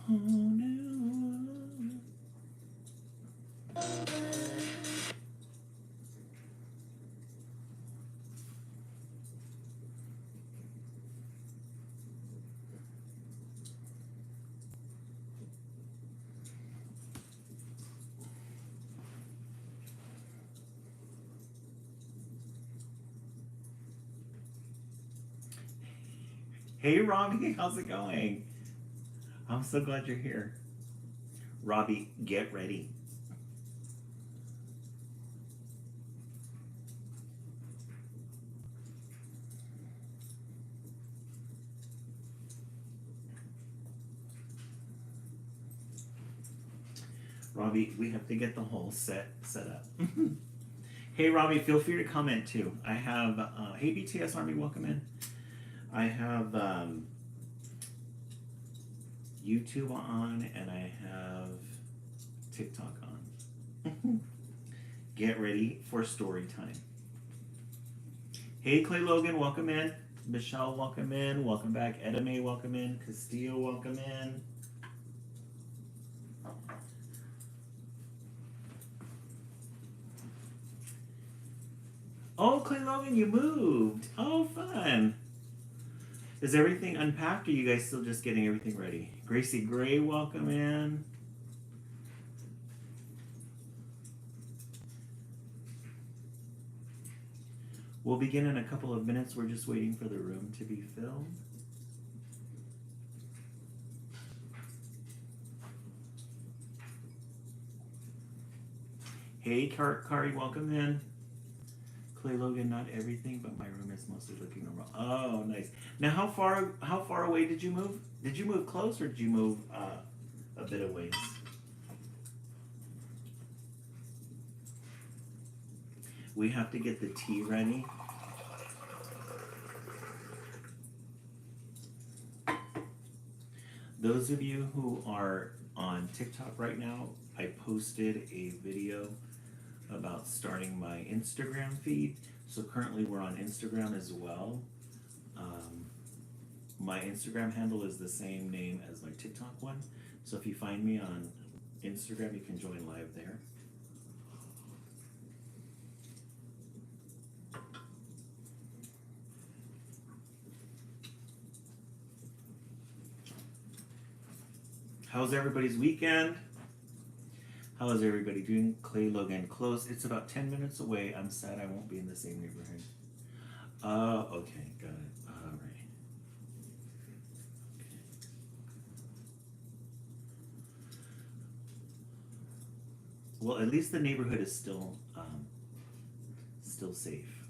Oh, no. Hey, Robbie, how's it going? I'm so glad you're here. Robbie, get ready. Robbie, we have to get the whole set up. Hey, Robbie, feel free to comment too. I have, hey, BTS Army, welcome in. I have YouTube on and I have TikTok on. Get ready for story time. Hey, Clay Logan, welcome in. Michelle, welcome in. Welcome back. Edame, welcome in. Castillo, welcome in. Oh, Clay Logan, you moved. Oh, fun. Is everything unpacked or are you guys still just getting everything ready? Gracie Gray, welcome in. We'll begin in a couple of minutes. We're just waiting for the room to be filled. Hey, Kari, welcome in. Clay Logan, not everything, but my room is mostly looking normal. Oh, nice. Now, how far away did you move? Did you move close or did you move a bit of ways? We have to get the tea ready. Those of you who are on TikTok right now, I posted a video about starting my Instagram feed. So currently we're on Instagram as well. My Instagram handle is the same name as my TikTok one. So if you find me on Instagram, you can join live there. How's everybody's weekend? How is everybody doing? Clay Logan, close. It's about 10 minutes away. I'm sad I won't be in the same neighborhood. Okay, got it. All right. Well, at least the neighborhood is still safe.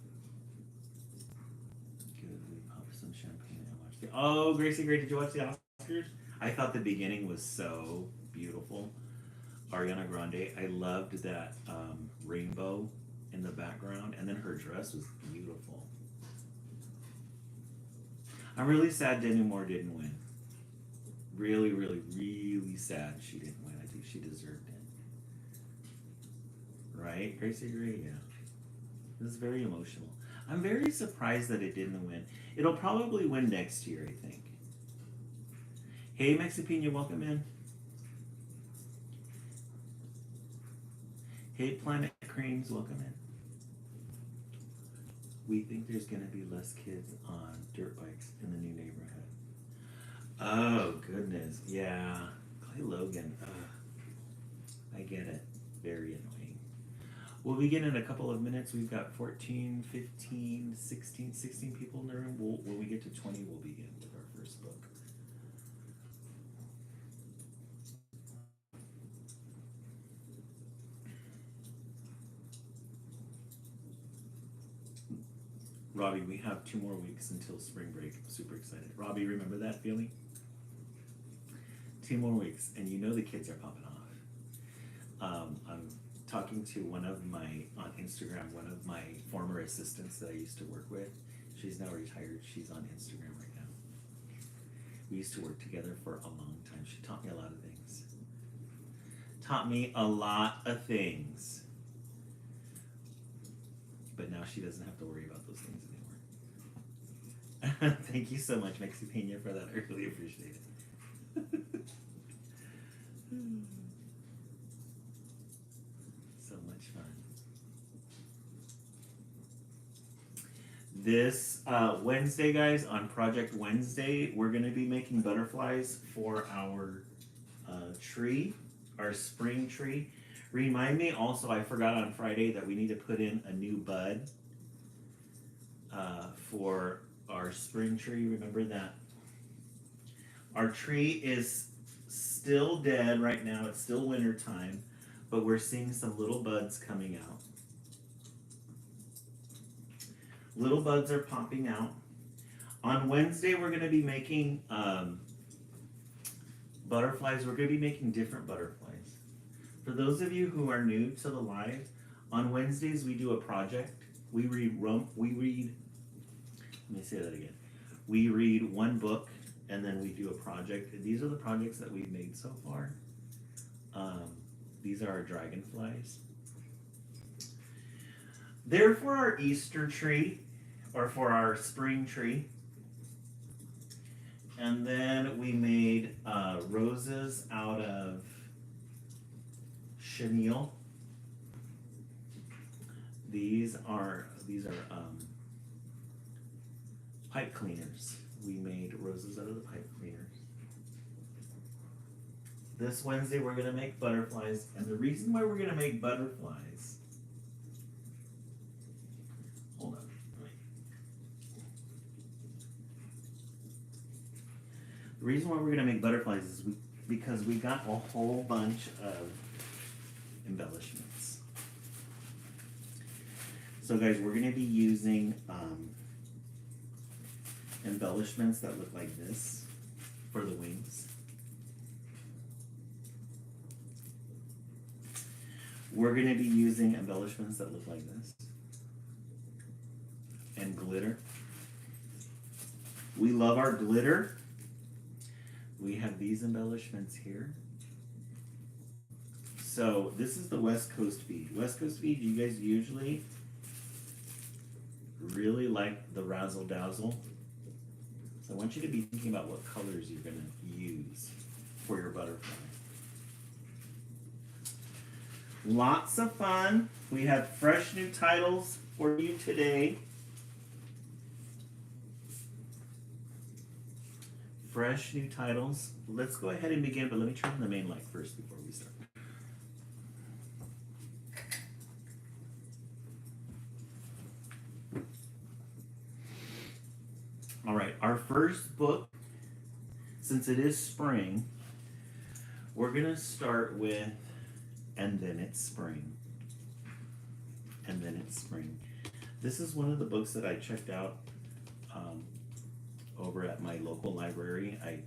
Good. We popped some champagne and watched the. Oh, Gracie, great! Did you watch the Oscars? I thought the beginning was so beautiful. Ariana Grande. I loved that rainbow in the background, and then her dress was beautiful. I'm really sad Demi Moore didn't win. Really, really, really sad she didn't win. I think she deserved it. Right? Gracie Gray, yeah. It was very emotional. I'm very surprised that it didn't win. It'll probably win next year, I think. Hey, Mexipina, welcome in. Hey, Planet Creams, welcome in. We think there's going to be less kids on dirt bikes in the new neighborhood. Oh, goodness. Yeah. Clay Logan. I get it. Very annoying. We'll begin in a couple of minutes. We've got 14, 15, 16 people in the room. When we get to 20, we'll begin with our first book. Robbie, we have 2 more weeks until spring break. I'm super excited. Robbie, remember that feeling? 2 more weeks, and you know the kids are popping off. I'm talking to one of my, on Instagram, one of my former assistants that I used to work with. She's now retired. She's on Instagram right now. We used to work together for a long time. She taught me a lot of things. Taught me a lot of things. But now she doesn't have to worry about those things anymore. Thank you so much, Mexipena, for that. I really appreciate it. This Wednesday, guys, on Project Wednesday, we're going to be making butterflies for our tree, our spring tree. Remind me also, I forgot on Friday that we need to put in a new bud for our spring tree. Remember that our tree is still dead right now. It's still winter time, but we're seeing some little buds coming out. Little buds are popping out. On Wednesday, we're going to be making butterflies. We're going to be making different butterflies. For those of you who are new to the live, on Wednesdays we do a project. We read, let me say that again. We read one book and then we do a project. These are the projects that we've made so far. These are our dragonflies. They're for our Easter tree, or for our spring tree. And then we made roses out of chenille. These are pipe cleaners. We made roses out of the pipe cleaners. This Wednesday we're going to make butterflies, and the reason why we're going to make butterflies, hold on. The reason why we're going to make butterflies is because we got a whole bunch of embellishments. So guys, we're going to be using embellishments that look like this for the wings. We're going to be using embellishments that look like this. And glitter. We love our glitter. We have these embellishments here. So this is the West Coast bead. West Coast bead, you guys usually really like the Razzle Dazzle. So I want you to be thinking about what colors you're going to use for your butterfly. Lots of fun. We have fresh new titles for you today. Fresh new titles. Let's go ahead and begin, but let me turn on the main light first before we start. All right, our first book, since it is spring, we're going to start with And Then It's Spring. And Then It's Spring. This is one of the books that I checked out over at my local library. I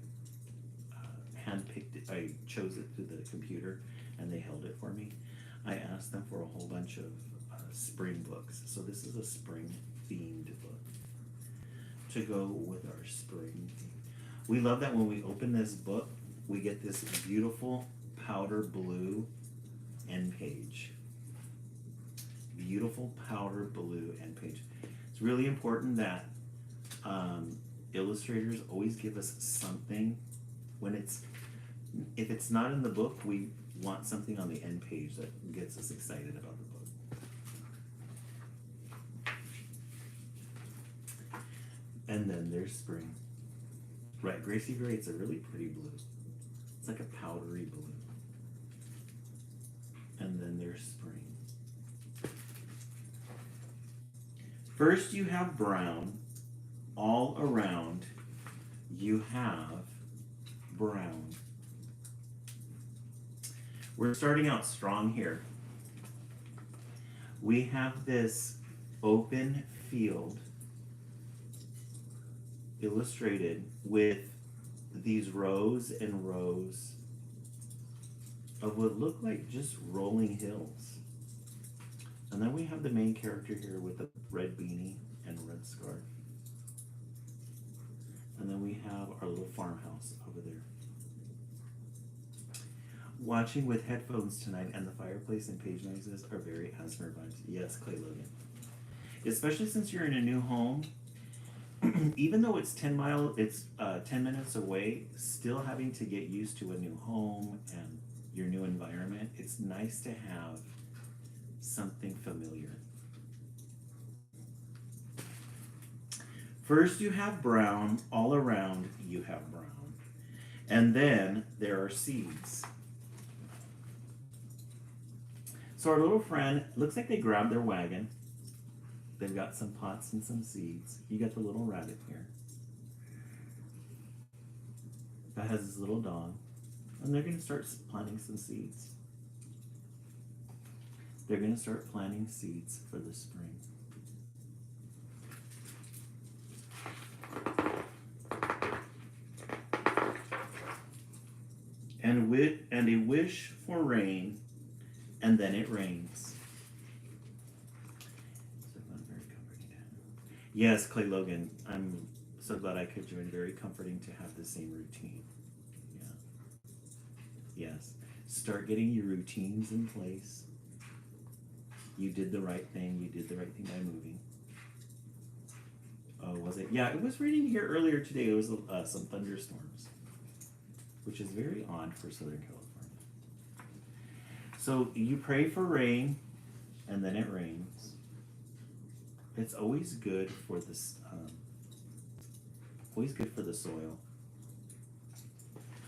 handpicked it, I chose it through the computer, and they held it for me. I asked them for a whole bunch of spring books. So this is a spring themed book to go with our spring theme. We love that when we open this book, we get this beautiful powder blue end page. Beautiful powder blue end page. It's really important that illustrators always give us something when if it's not in the book, we want something on the end page that gets us excited about the book. And then there's spring. Right, Gracie Gray, it's a really pretty blue. It's like a powdery blue. And then there's spring. First you have brown. All around you have brown. We're starting out strong here. We have this open field illustrated with these rows and rows of what look like just rolling hills. And then we have the main character here with a red beanie and a red scarf. And then we have our little farmhouse over there. Watching with headphones tonight and the fireplace and page noises are very ASMR vibes. Yes, Clay Logan. Especially since you're in a new home, even though it's 10 minutes away, still having to get used to a new home and your new environment, it's nice to have something familiar. First you have brown, all around you have brown. And then there are seeds. So our little friend, looks like they grabbed their wagon. They've got some pots and some seeds. You got the little rabbit here. That has his little dog. And they're going to start planting some seeds. They're going to start planting seeds for the spring. And a wish for rain, and then it rains. So I'm very comforting. Yes, Clay Logan, I'm so glad I could join. Very comforting to have the same routine. Yeah. Yes. Start getting your routines in place. You did the right thing. You did the right thing by moving. Oh, was it? Yeah, it was raining here earlier today. It was some thunderstorms, which is very odd for Southern California. So you pray for rain, and then it rains. It's always good for this. Always good for the soil.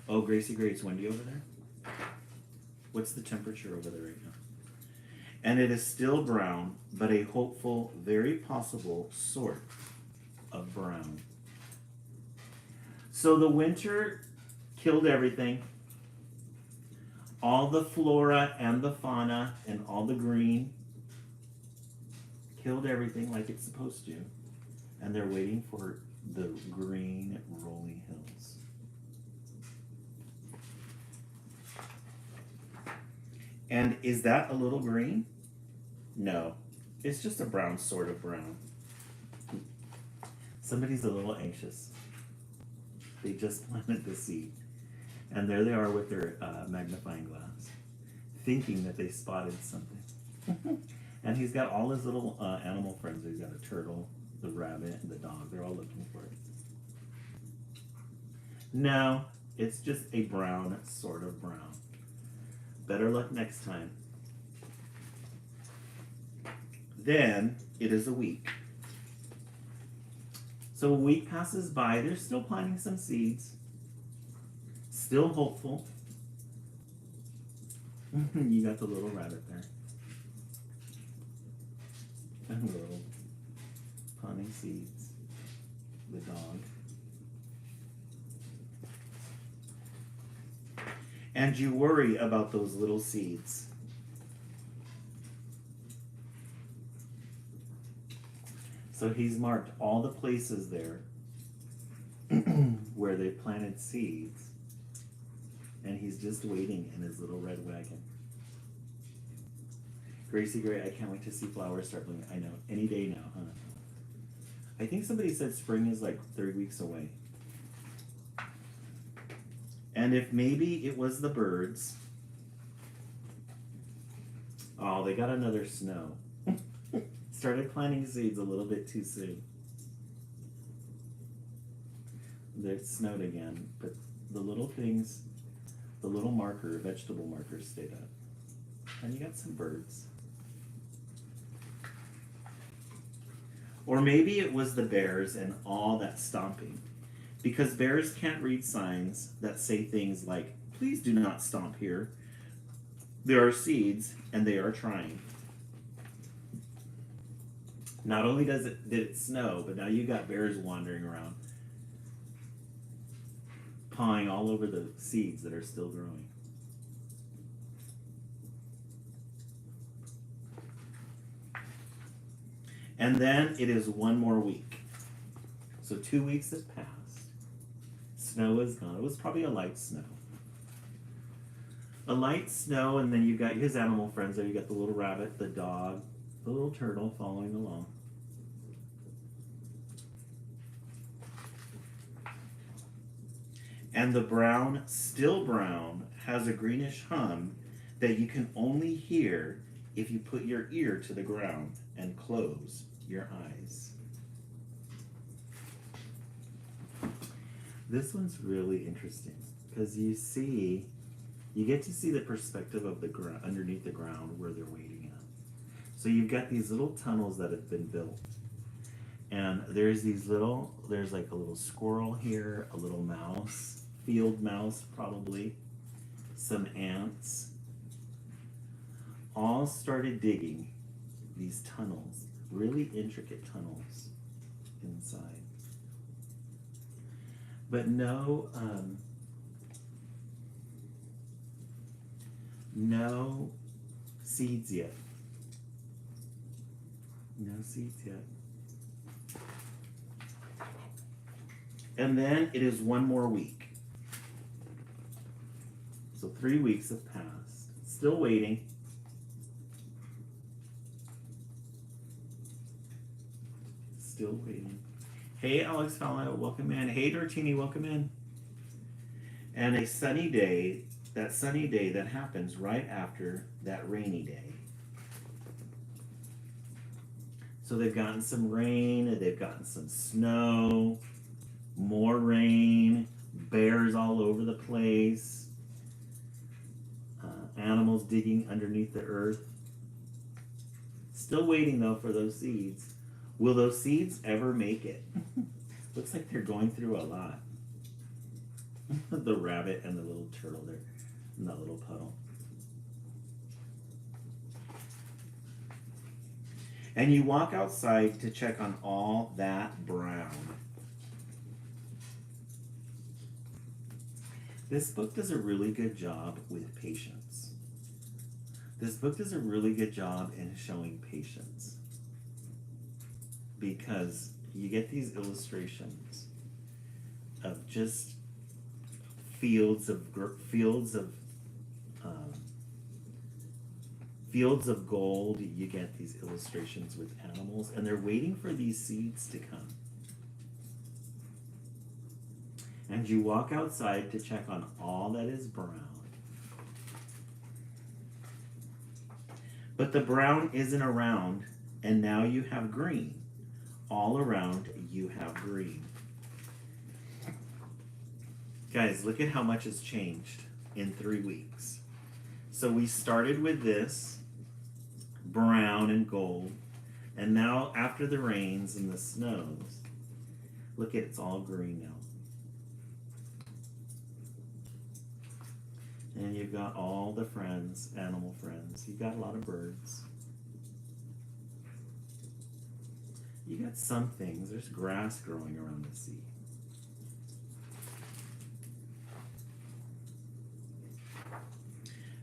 Oh, Gracie Grace, Wendy over there. What's the temperature over there right now? And it is still brown, but a hopeful, very possible sort of brown. So the winter killed everything. All the flora and the fauna and all the green killed everything like it's supposed to. And they're waiting for the green rolling hills. And is that a little green? No, it's just a brown sort of brown. Somebody's a little anxious. They just planted the seed. And there they are with their magnifying glass, thinking that they spotted something. And he's got all his little animal friends. He's got a turtle, the rabbit, and the dog. They're all looking for it. No, it's just a brown sort of brown. Better luck next time. Then it is a week. So a week passes by. They're still planting some seeds. Still hopeful. You got the little rabbit there. And little planting seeds. The dog. And you worry about those little seeds. So he's marked all the places there where they planted seeds. And he's just waiting in his little red wagon. Gracie Gray, I can't wait to see flowers start blooming. I know, any day now, huh? I think somebody said spring is like 3 weeks away. And if maybe it was the birds. Oh, they got another snow. Started planting seeds a little bit too soon. It snowed again, but the little things, the little marker, vegetable markers stayed up. And you got some birds. Or maybe it was the bears and all that stomping. Because bears can't read signs that say things like, please do not stomp here. There are seeds and they are trying. Not only did it snow, but now you got bears wandering around, pawing all over the seeds that are still growing. And then it is one more week. So 2 weeks have passed. Snow is gone. It was probably a light snow. A light snow, and then you got his animal friends there. You got the little rabbit, the dog, the little turtle following along. And the brown, still brown, has a greenish hum that you can only hear if you put your ear to the ground and close your eyes. This one's really interesting because you get to see the perspective of the ground, underneath the ground where they're waiting at. So you've got these little tunnels that have been built. And there's like a little squirrel here, a little mouse, field mouse probably, some ants, all started digging these tunnels, really intricate tunnels inside. But no seeds yet. No seeds yet. And then it is one more week. So 3 weeks have passed. Still waiting. Still waiting. Hey, Alex Fallon, welcome in. Hey, Dortini, welcome in. And a sunny day, that sunny day that happens right after that rainy day. So they've gotten some rain, they've gotten some snow, more rain, bears all over the place, animals digging underneath the earth. Still waiting though for those seeds. Will those seeds ever make it? Looks like they're going through a lot. The rabbit and the little turtle there in that little puddle. And you walk outside to check on all that brown. This book does a really good job with patience. This book does a really good job in showing patience. Because you get these illustrations of just fields of gold. You get these illustrations with animals, and they're waiting for these seeds to come. And you walk outside to check on all that is brown. But the brown isn't around, and now you have green. All around you have green. Guys, look at how much has changed in 3 weeks. So we started with this brown and gold, and now after the rains and the snows, look at it's all green now. And you've got all the friends, animal friends. You've got a lot of birds. You got some things. There's grass growing around the sea.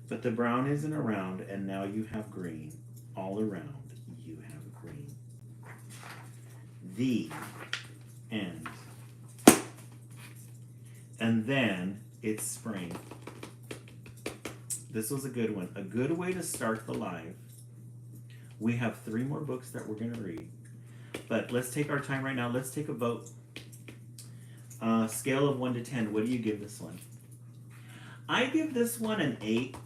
But the brown isn't around, and now you have green. All around you have green. The end. And then it's spring. This was a good one. A good way to start the live. We have 3 more books that we're going to read. But let's take our time right now. Let's take a vote. Scale of 1 to 10. What do you give this one? I give this one an 8.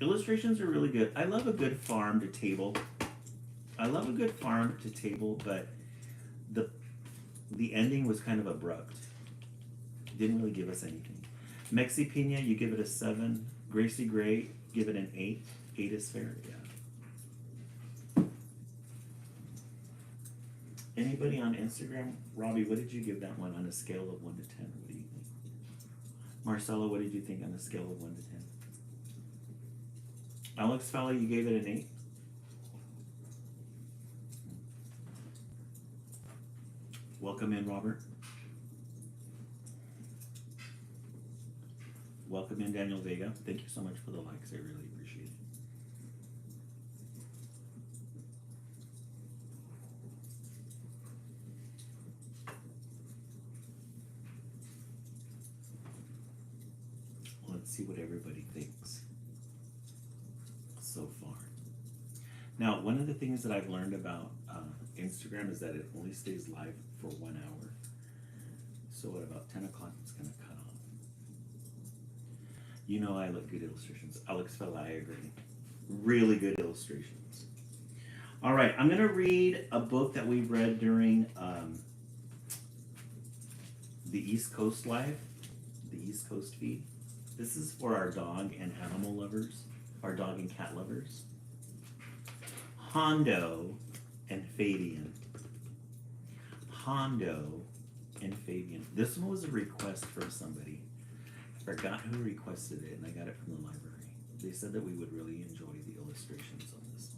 Illustrations are really good. I love a good farm to table. But the ending was kind of abrupt. Didn't really give us anything. Mexi Pina, you give it a 7. Gracie Gray, give it an 8. 8 is fair, yeah. Anybody on Instagram? Robbie, what did you give that one on a scale of 1 to 10? What do you think? Marcelo, what did you think on a scale of 1 to 10? Alex Fella, you gave it an 8? Welcome in, Robert. Welcome in, Daniel Vega. Thank you so much for the likes. I really appreciate it. Let's see what everybody thinks so far. Now, one of the things that I've learned about Instagram is that it only stays live for 1 hour. So at about 10 o'clock, it's going to cut off. You know I like good illustrations. Alex Fella, I agree. Really good illustrations. All right, I'm going to read a book that we read during the East Coast Live, the East Coast feed. This is for our dog and animal lovers, our dog and cat lovers. Hondo and Fabian. Hondo and Fabian. This one was a request from somebody. I forgot who requested it, and I got it from the library. They said that we would really enjoy the illustrations on this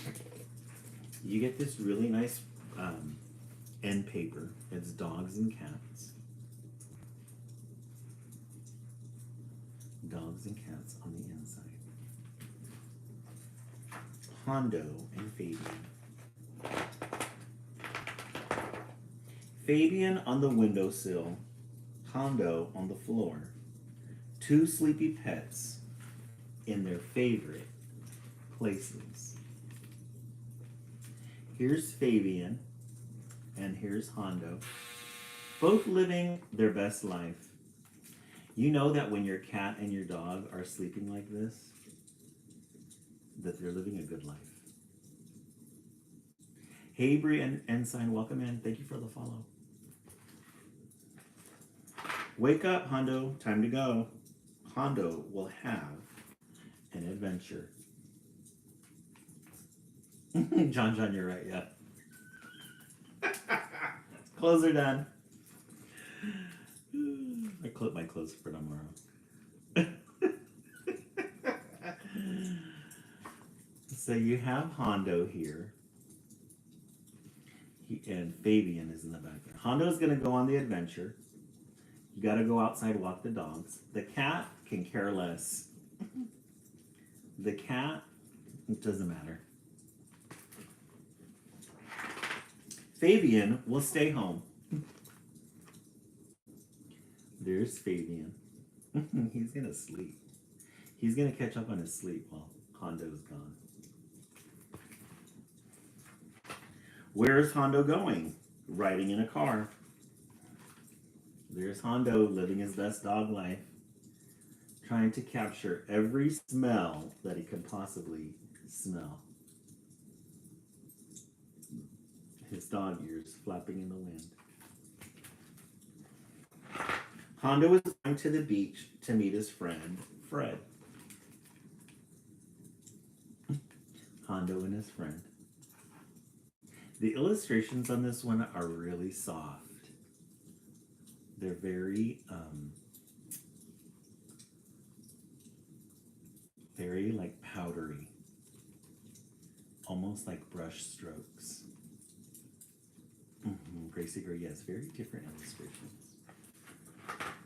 one. You get this really nice end paper. It's dogs and cats. Dogs and cats on the inside. Hondo and Fabian. Fabian on the windowsill, Hondo on the floor. Two sleepy pets in their favorite places. Here's Fabian and here's Hondo, both living their best life. You know that when your cat and your dog are sleeping like this, that they're living a good life. Hey, Bree and Ensign, welcome in. Thank you for the follow. Wake up, Hondo. Time to go. Hondo will have an adventure. John, you're right, yeah. Clothes are done. I clip my clothes for tomorrow. So you have Hondo here. And Fabian is in the background. Hondo's going to go on the adventure. You got to go outside, walk the dogs. The cat can care less. The cat, it doesn't matter. Fabian will stay home. There's Fabian. He's going to sleep. He's going to catch up on his sleep while Hondo's gone. Where's Hondo going? Riding in a car. There's Hondo living his best dog life, trying to capture every smell that he can possibly smell. His dog ears flapping in the wind. Hondo is going to the beach to meet his friend, Fred. Hondo and his friend. The illustrations on this one are really soft. They're very, very like powdery, almost like brush strokes. Gracie Gray, yes, very different illustrations.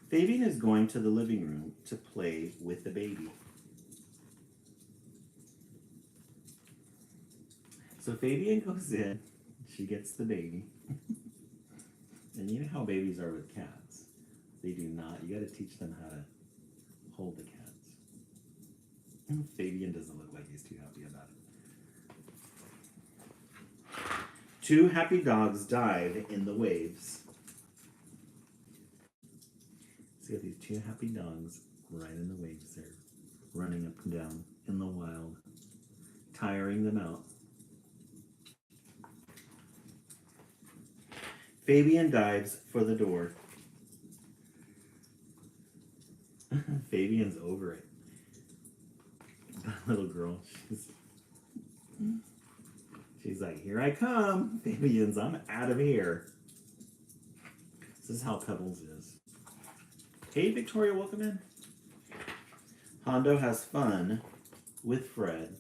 Fabian is going to the living room to play with the baby. So Fabian goes in, she gets the baby. And you know how babies are with cats. They do not, you gotta teach them how to hold the cats. Fabian doesn't look like he's too happy about it. Two happy dogs dive in the waves. So you got these two happy dogs right in the waves there, running up and down in the wild, tiring them out. Fabian dives for the door. Fabian's over it. That little girl, she's like, here I come. Fabian's, I'm out of here. This is how Pebbles is. Hey, Victoria, welcome in. Hondo has fun with Fred.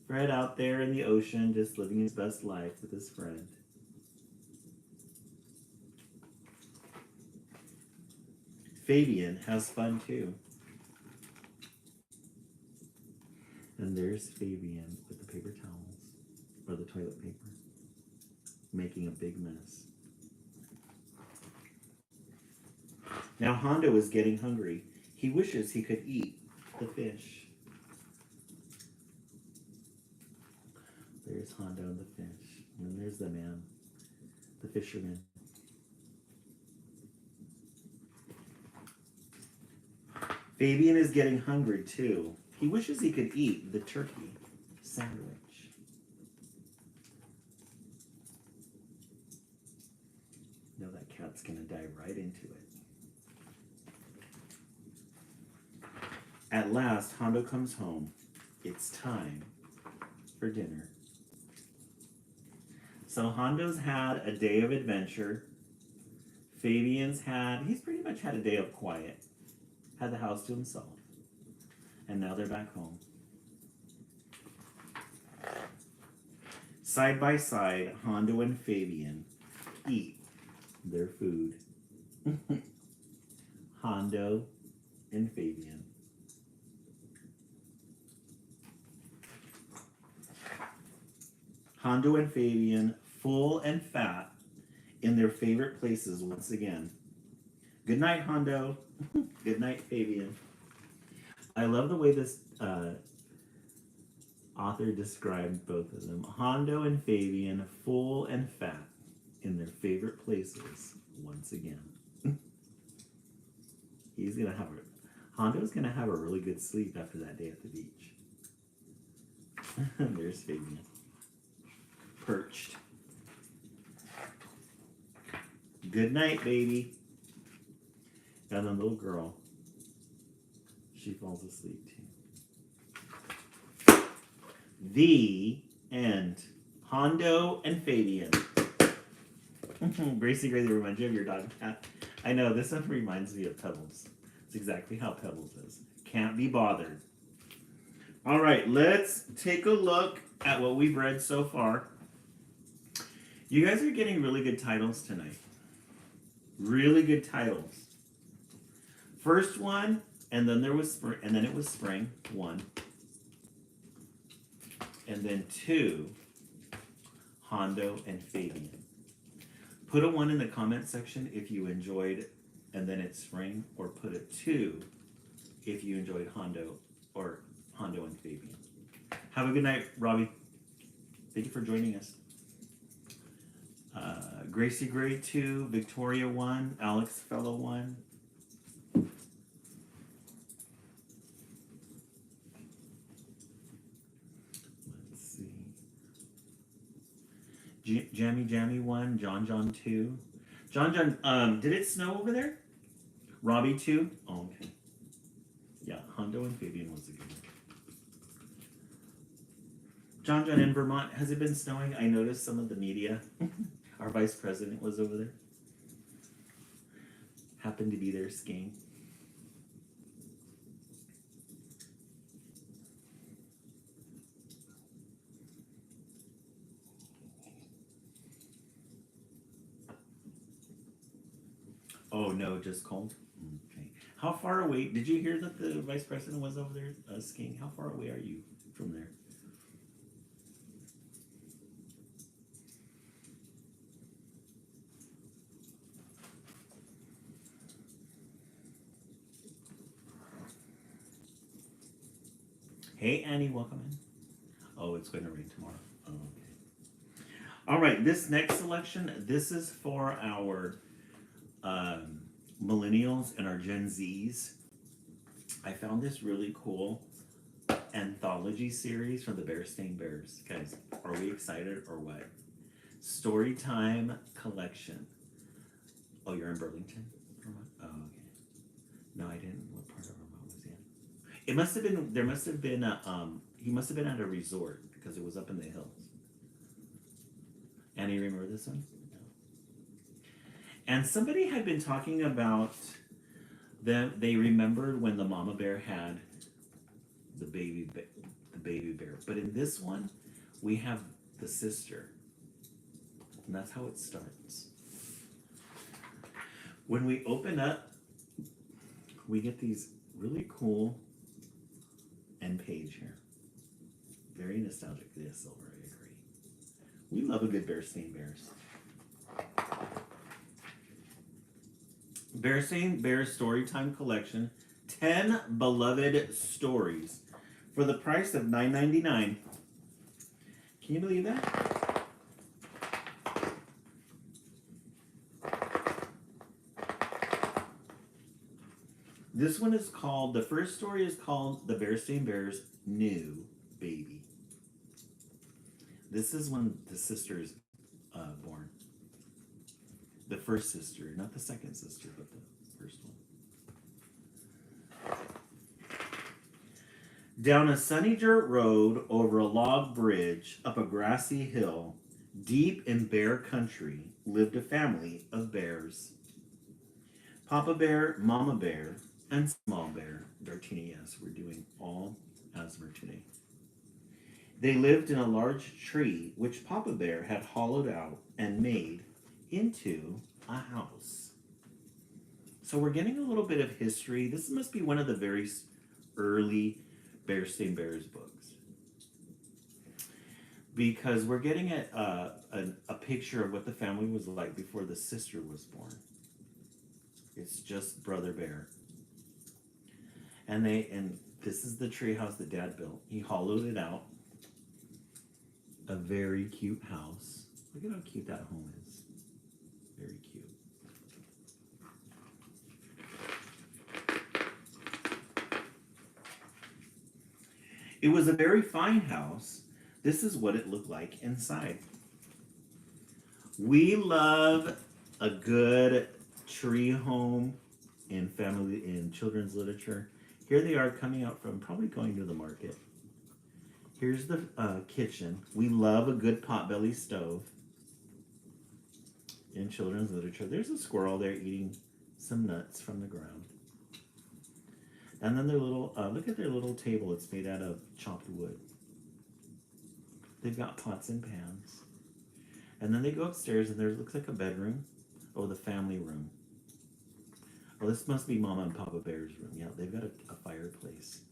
Fred out there in the ocean, just living his best life with his friend. Fabian has fun too. And there's Fabian with the paper towels, or the toilet paper, making a big mess. Now Hondo is getting hungry. He wishes he could eat the fish. There's Hondo and the fish. And then there's the man, the fisherman. Fabian is getting hungry too. He wishes he could eat the turkey sandwich. Now that cat's gonna dive right into it. At last, Hondo comes home. It's time for dinner. So Hondo's had a day of adventure. He's pretty much had a day of quiet. Had the house to himself. And now they're back home. Side by side, Hondo and Fabian eat their food. Hondo and Fabian. Hondo and Fabian, full and fat, in their favorite places once again. Good night, Hondo. Good night, Fabian. I love the way this author described both of them. Hondo and Fabian, full and fat, in their favorite places once again. Hondo's gonna have a really good sleep after that day at the beach. There's Fabian. Perched. Good night, baby. And the little girl, she falls asleep too. The end. Hondo and Fabian. Gracie Gracie reminds you of your dog and cat. I know, this one reminds me of Pebbles. It's exactly how Pebbles is. Can't be bothered. All right, let's take a look at what we've read so far. You guys are getting really good titles tonight. Really good titles. First one, and then it was spring, 1. And then 2, Hondo and Fabian. Put a 1 in the comment section if you enjoyed and then it's spring, or put a 2 if you enjoyed Hondo and Fabian. Have a good night, Robbie. Thank you for joining us. Gracie Gray 2, Victoria 1, Alex Fellow 1. Let's see. Jammy 1, John 2. John, did it snow over there? Robbie 2? Oh, okay. Yeah, Hondo and Fabian was a good one. John in Vermont, has it been snowing? I noticed some of the media. Our vice president was over there. Happened to be there skiing. Oh no, just cold? Okay. How far away, did you hear that the vice president was over there skiing? How far away are you from there? Hey Annie, welcome in. Oh, it's going to rain tomorrow. Oh, okay. All right, this next selection, this is for our millennials and our Gen Zs. I found this really cool anthology series from the Bearstein Bears. Guys, are we excited or what? Storytime collection. Oh, you're in Burlington? Oh, okay. No, I didn't. What part of Vermont was he in? It must have been, there must have been he must have been at a resort because it was up in the hills. Annie, remember this one? No. And somebody had been talking about them. They remembered when the mama bear had the baby bear. But in this one, we have the sister. And that's how it starts. When we open up, we get these really cool end page here. Very nostalgic. Yes, Silver, I agree. We love a good Bearstein Bears. Bearstein Bears Storytime Collection. 10 beloved stories for the price of $9.99. Can you believe that? This one is called, the first story is called The Bearstein Bears New Baby. This is when the sister is born. The first sister, not the second sister, but the first one. Down a sunny dirt road, over a log bridge, up a grassy hill, Deep in bear country lived a family of bears. Papa Bear, Mama Bear, and Small Bear. Dartina, yes, we're doing all Asmer today. They lived in a large tree which Papa Bear had hollowed out and made into a house. So we're getting a little bit of history. This must be one of the very early Bearstein Bears books because we're getting a picture of what the family was like before the sister was born. It's just Brother Bear. And this is the tree house that Dad built. He hollowed it out. A very cute house. Look at how cute that home is. Very cute. It was a very fine house. This is what it looked like inside. We love a good tree home in children's literature. Here they are coming out from probably going to the market. Here's the kitchen. We love a good potbelly stove in children's literature. There's a squirrel there eating some nuts from the ground. And then their little, look at their little table. It's made out of chopped wood. They've got pots and pans. And then they go upstairs and there looks like a bedroom. Oh, the family room. Oh, this must be Mama and Papa Bear's room. Yeah, they've got a fireplace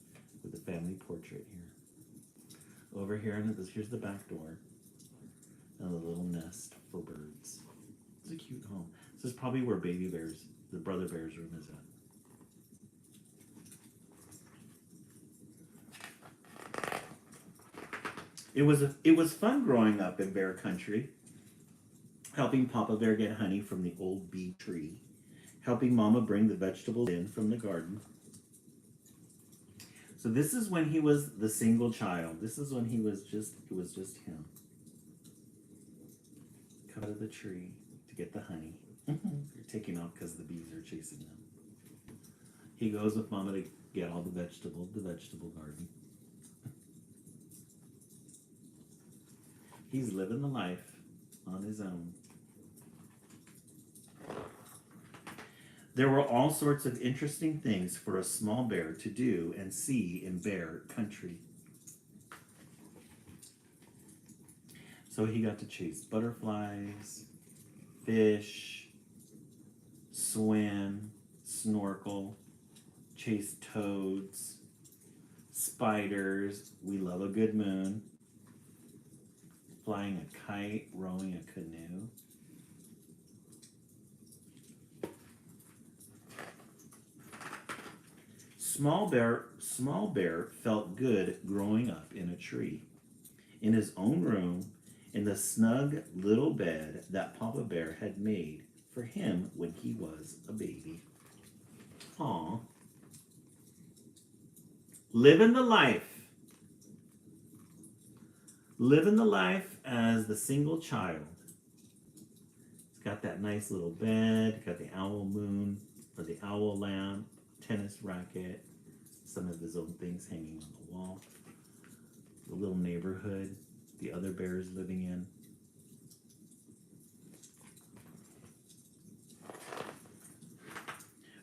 with a family portrait here. Over here, and here's the back door. And a little nest for birds. It's a cute home. This is probably where Baby Bear's, the Brother Bear's room is at. It was fun growing up in bear country, helping Papa Bear get honey from the old bee tree, helping Mama bring the vegetables in from the garden. So this is when he was the single child. This is when it was just him. Cut out of the tree to get the honey. They're taking off because the bees are chasing them. He goes with Mama to get all the vegetables, the vegetable garden. He's living the life on his own. There were all sorts of interesting things for a small bear to do and see in bear country. So he got to chase butterflies, fish, swim, snorkel, chase toads, spiders. We love a good moon. Flying a kite, rowing a canoe. Small Bear felt good growing up in a tree, in his own room, in the snug little bed that Papa Bear had made for him when he was a baby. Aw. Living the life. Living the life as the single child. It's got that nice little bed, got the owl moon, or the owl lamp, tennis racket, some of his own things hanging on the wall, the little neighborhood the other bears living in.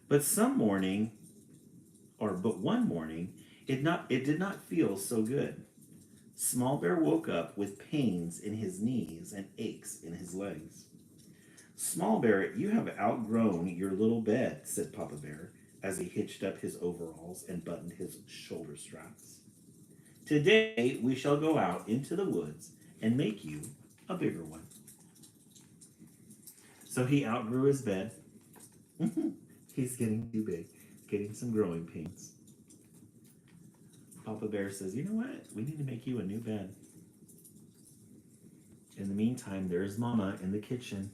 But one morning, it did not feel so good. Small Bear woke up with pains in his knees and aches in his legs. Small Bear, you have outgrown your little bed, said Papa Bear, as he hitched up his overalls and buttoned his shoulder straps. Today we shall go out into the woods and make you a bigger one. So he outgrew his bed. He's getting too big, getting some growing pains. Papa Bear says, you know what? We need to make you a new bed. In the meantime, there's Mama in the kitchen.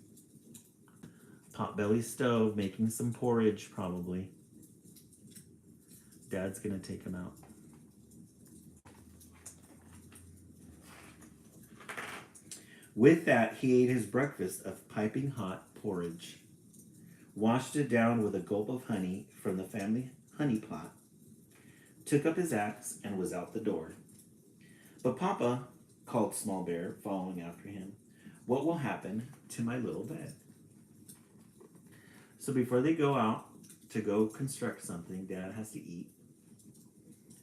Potbelly stove, making some porridge, probably. Dad's gonna take him out. With that, he ate his breakfast of piping hot porridge, washed it down with a gulp of honey from the family honey pot, took up his axe, and was out the door. But Papa, called Small Bear, following after him, What will happen to my little bed? So before they go out to go construct something, Dad has to eat.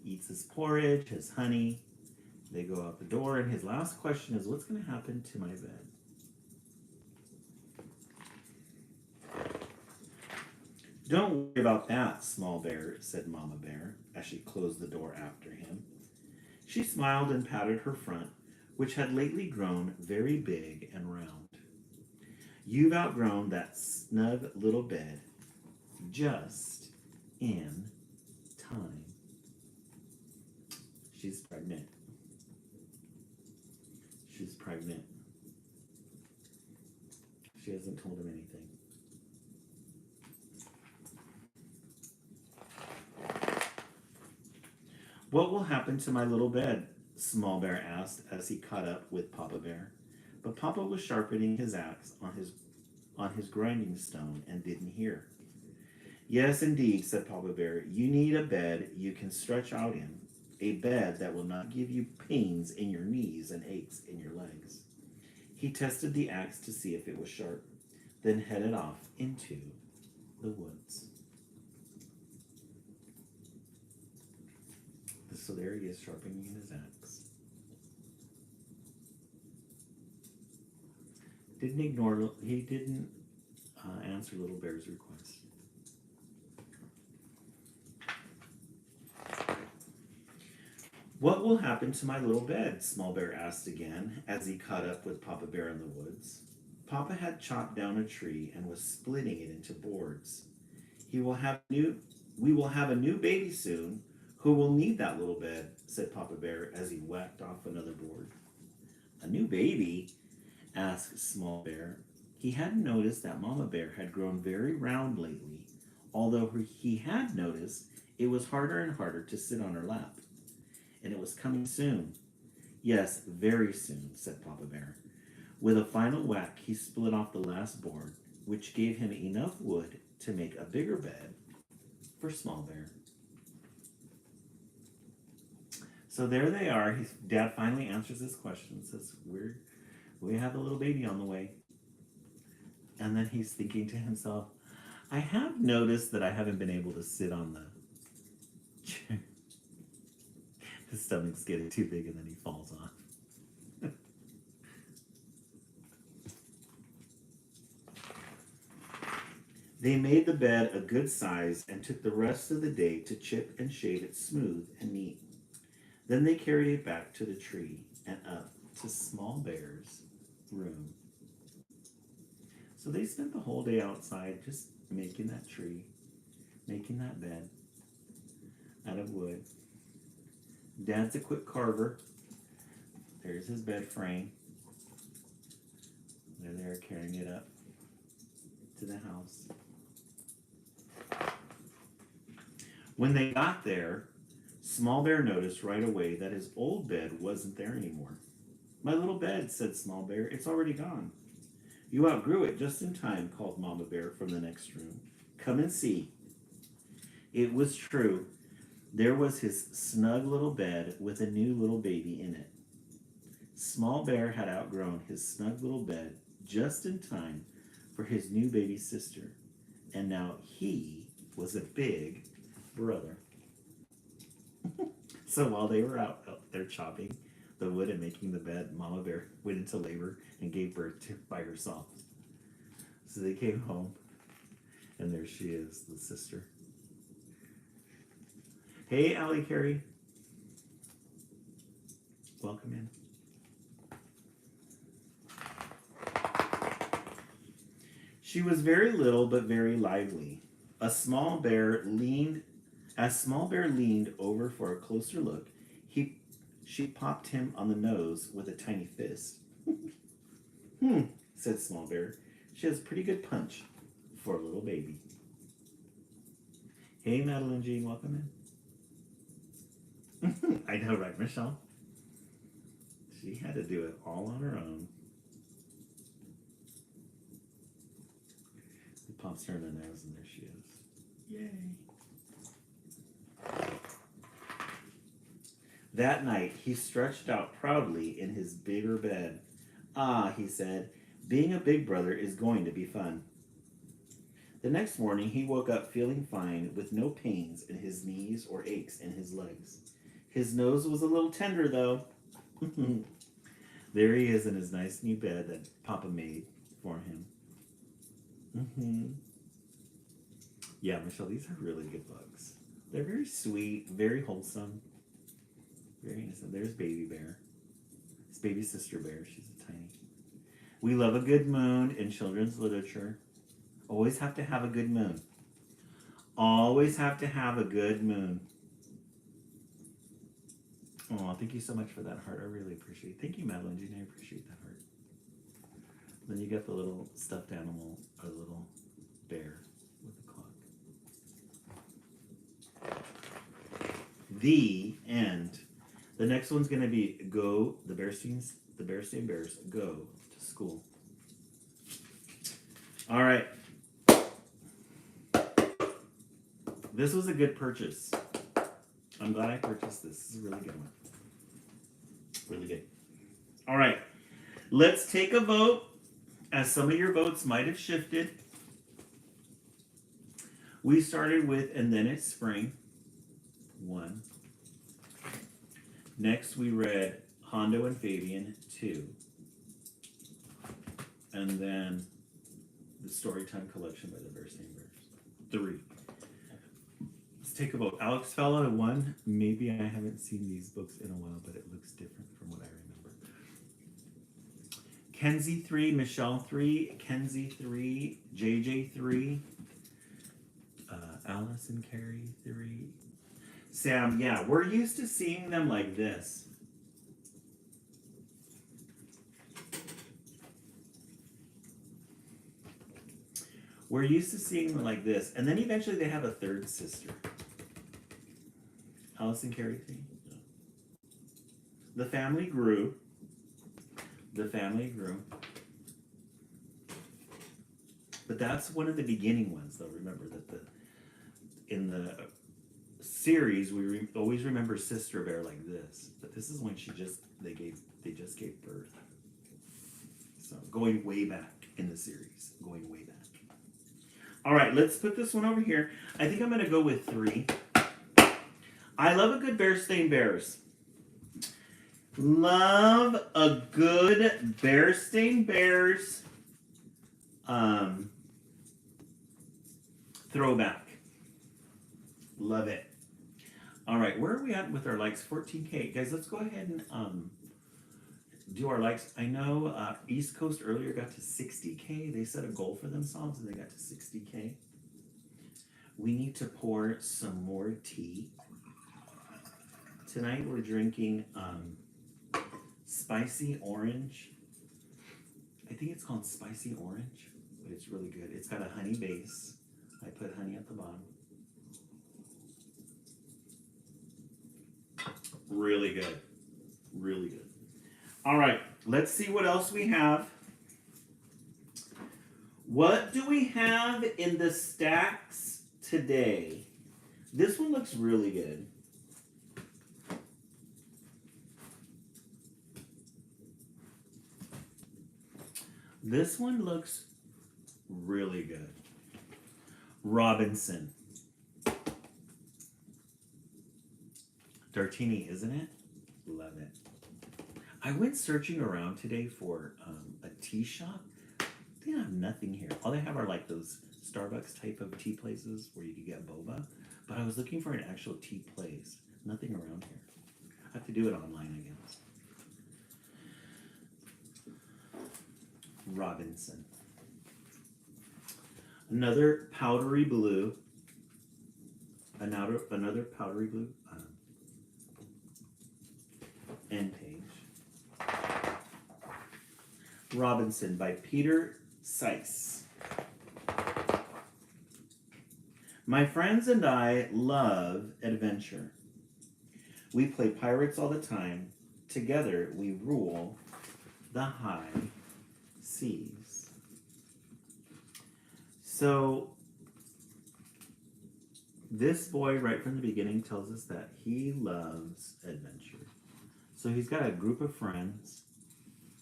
Eats his porridge, his honey. They go out the door, and his last question is, what's going to happen to my bed? Don't worry about that, Small Bear, said Mama Bear as she closed the door after him. She smiled and patted her front, which had lately grown very big and round. You've outgrown that snug little bed just in time. She's pregnant. She's pregnant. She hasn't told him anything. What will happen to my little bed? Small Bear asked as he caught up with Papa Bear. But Papa was sharpening his axe on his grinding stone and didn't hear. Yes, indeed, said Papa Bear. You need a bed you can stretch out in. A bed that will not give you pains in your knees and aches in your legs. He tested the axe to see if it was sharp, then headed off into the woods. So there he is, sharpening his axe. He didn't answer Little Bear's request. What will happen to my little bed? Small Bear asked again as he caught up with Papa Bear in the woods. Papa had chopped down a tree and was splitting it into boards. We will have a new baby soon. Who will need that little bed? Said Papa Bear as he whacked off another board. A new baby? Asked Small Bear. He hadn't noticed that Mama Bear had grown very round lately, although he had noticed it was harder and harder to sit on her lap. And it was coming soon. Yes, very soon, said Papa Bear. With a final whack, he split off the last board, which gave him enough wood to make a bigger bed for Small Bear. So there they are. Dad finally answers this question. Says, we have a little baby on the way. And then he's thinking to himself, I have noticed that I haven't been able to sit on the chair. His stomach's getting too big and then he falls off. They made the bed a good size and took the rest of the day to chip and shave it smooth and neat. Then they carried it back to the tree and up to Small Bear's room. So they spent the whole day outside just making that tree, making that bed out of wood. Dad's a quick carver. There's his bed frame. They're there carrying it up to the house. When they got there, Small Bear noticed right away that his old bed wasn't there anymore. My little bed, said Small Bear, it's already gone. You outgrew it just in time, called Mama Bear from the next room. Come and see. It was true. There was his snug little bed with a new little baby in it. Small Bear had outgrown his snug little bed just in time for his new baby sister, and now he was a big brother. So while they were out there chopping the wood and making the bed, Mama Bear went into labor and gave birth to by herself. So they came home, and there she is, the sister. Hey, Allie Carey. Welcome in. She was very little but very lively. As Small Bear leaned over for a closer look, she popped him on the nose with a tiny fist. Said Small Bear. She has pretty good punch for a little baby. Hey, Madeline Jean, welcome in. I know, right, Michelle? She had to do it all on her own. It pops her in the nose, and there she is. Yay. That night, he stretched out proudly in his bigger bed Ah, he said, being a big brother is going to be fun. The next morning, he woke up feeling fine with no pains in his knees or aches in his legs. His nose was a little tender, though. There he is in his nice new bed that Papa made for him. Yeah, Michelle, these are really good books. They're very sweet, very wholesome, very innocent. There's Baby Bear. It's baby sister bear. She's a tiny. We love a good moon in children's literature. Always have to have a good moon. Always have to have a good moon. Oh, thank you so much for that heart. I really appreciate it. Thank you, Madeline Jean. I appreciate that heart. Then you get the little stuffed animal, or the little bear with the clock. The end. The next one's going to be go, the Bearstein Bears go to school. All right. This was a good purchase. I'm glad I purchased this. This is a really good one. Really good. All right. Let's take a vote, as some of your votes might have shifted. We started with And Then It's Spring. 1. Next, we read Hondo and Fabian, 2. And then the Storytime Collection by the Bearstein Bears, 3. Let's take a vote. Alex Fella, 1. Maybe I haven't seen these books in a while, but it looks different from what I remember. Kenzie, 3. Michelle, 3. Kenzie, 3. JJ, 3. Alice and Carrie, 3. Sam, yeah, we're used to seeing them like this. We're used to seeing them like this. And then eventually they have a third sister. Alice and Carrie thing. The family grew. The family grew. But that's one of the beginning ones, though. Remember that in the series we always remember Sister Bear like this, but this is when they just gave birth. So going way back in the series, going way back. All right, let's put this one over here. I think I'm going to go with 3. I love a good Bearstein Bears. Love a good Bearstein Bears throwback. Love it. All right, where are we at with our likes? 14K. Guys, let's go ahead and do our likes. I know East Coast earlier got to 60K. They set a goal for themselves and they got to 60K. We need to pour some more tea. Tonight we're drinking spicy orange. I think it's called spicy orange, but it's really good. It's got a honey base. I put honey at the bottom. Really good. Really good. All right, let's see what else we have. What do we have in the stacks today? This one looks really good. This one looks really good. Robinson. Dartini, isn't it? Love it. I went searching around today for a tea shop. They have nothing here. All they have are like those Starbucks type of tea places where you can get boba. But I was looking for an actual tea place. Nothing around here. I have to do it online, I guess. Robinson. Another powdery blue. Another powdery blue end page. Robinson by Peter Seiss. My friends and I love adventure. We play pirates all the time. Together we rule the high seas. So this boy right from the beginning tells us that he loves adventure. So he's got a group of friends